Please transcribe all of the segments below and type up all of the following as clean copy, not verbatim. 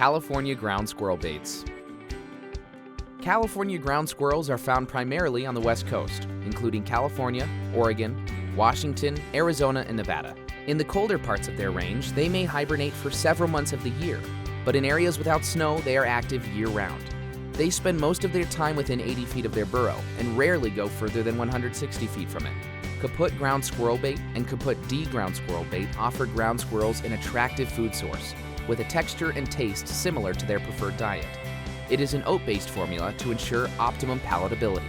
California ground squirrel baits. California ground squirrels are found primarily on the West Coast, including California, Oregon, Washington, Arizona, and Nevada. In the colder parts of their range, they may hibernate for several months of the year, but in areas without snow, they are active year-round. They spend most of their time within 80 feet of their burrow and rarely go further than 160 feet from it. Kaput ground squirrel bait and Kaput D ground squirrel bait offer ground squirrels an attractive food source, with a texture and taste similar to their preferred diet. It is an oat-based formula to ensure optimum palatability.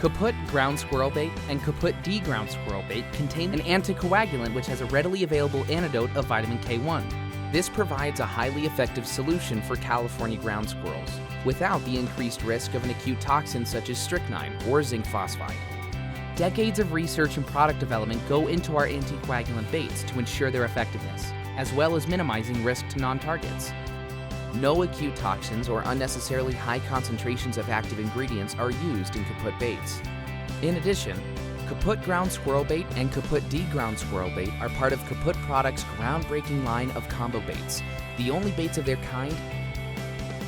Kaput ground squirrel bait and Kaput D ground squirrel bait contain an anticoagulant which has a readily available antidote of vitamin K1. This provides a highly effective solution for California ground squirrels, without the increased risk of an acute toxin such as strychnine or zinc phosphide. Decades of research and product development go into our anticoagulant baits to ensure their effectiveness, as well as minimizing risk to non-targets. No acute toxins or unnecessarily high concentrations of active ingredients are used in Kaput baits. In addition, Kaput ground squirrel bait and Kaput D ground squirrel bait are part of Kaput Products' groundbreaking line of combo baits, the only baits of their kind.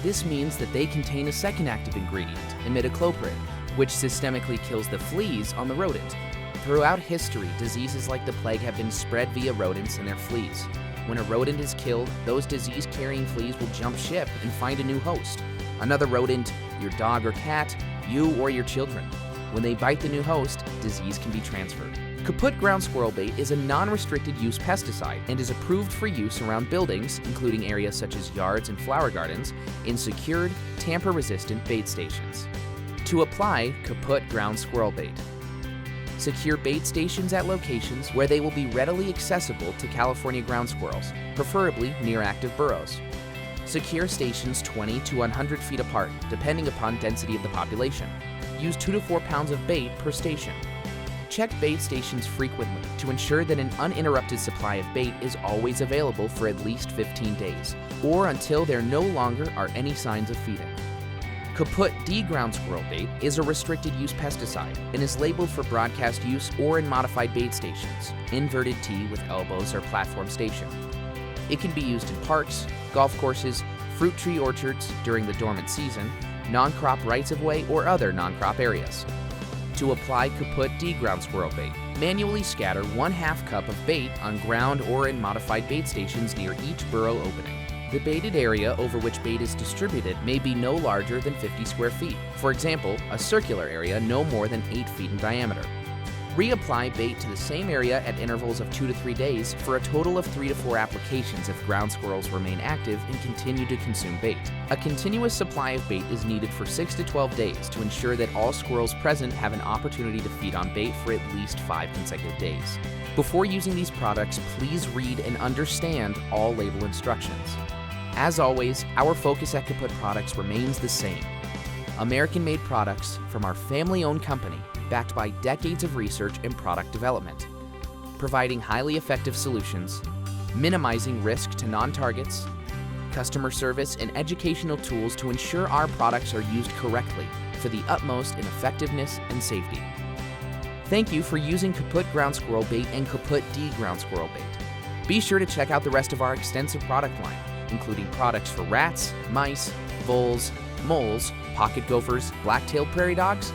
This means that they contain a second active ingredient, imidacloprid, which systemically kills the fleas on the rodent. Throughout history, diseases like the plague have been spread via rodents and their fleas. When a rodent is killed, those disease-carrying fleas will jump ship and find a new host. Another rodent, your dog or cat, you or your children. When they bite the new host, disease can be transferred. Kaput ground squirrel bait is a non-restricted use pesticide and is approved for use around buildings, including areas such as yards and flower gardens, in secured, tamper-resistant bait stations. To apply Kaput ground squirrel bait, secure bait stations at locations where they will be readily accessible to California ground squirrels, preferably near active burrows. Secure stations 20 to 100 feet apart, depending upon density of the population. Use 2 to 4 pounds of bait per station. Check bait stations frequently to ensure that an uninterrupted supply of bait is always available for at least 15 days, or until there no longer are any signs of feeding. Kaput D ground squirrel bait is a restricted use pesticide and is labeled for broadcast use or in modified bait stations, inverted T with elbows or platform station. It can be used in parks, golf courses, fruit tree orchards during the dormant season, non-crop rights-of-way, or other non-crop areas. To apply Kaput D ground squirrel bait, manually scatter 1/2 cup of bait on ground or in modified bait stations near each burrow opening. The baited area over which bait is distributed may be no larger than 50 square feet. For example, a circular area no more than 8 feet in diameter. Reapply bait to the same area at intervals of 2 to 3 days for a total of 3 to 4 applications if ground squirrels remain active and continue to consume bait. A continuous supply of bait is needed for 6 to 12 days to ensure that all squirrels present have an opportunity to feed on bait for at least 5 consecutive days. Before using these products, please read and understand all label instructions. As always, our focus at Kaput Products remains the same. American-made products from our family-owned company, backed by decades of research and product development, providing highly effective solutions, minimizing risk to non-targets, customer service, and educational tools to ensure our products are used correctly for the utmost in effectiveness and safety. Thank you for using Kaput ground squirrel bait and Kaput D ground squirrel bait. Be sure to check out the rest of our extensive product line, including products for rats, mice, voles, moles, pocket gophers, black-tailed prairie dogs,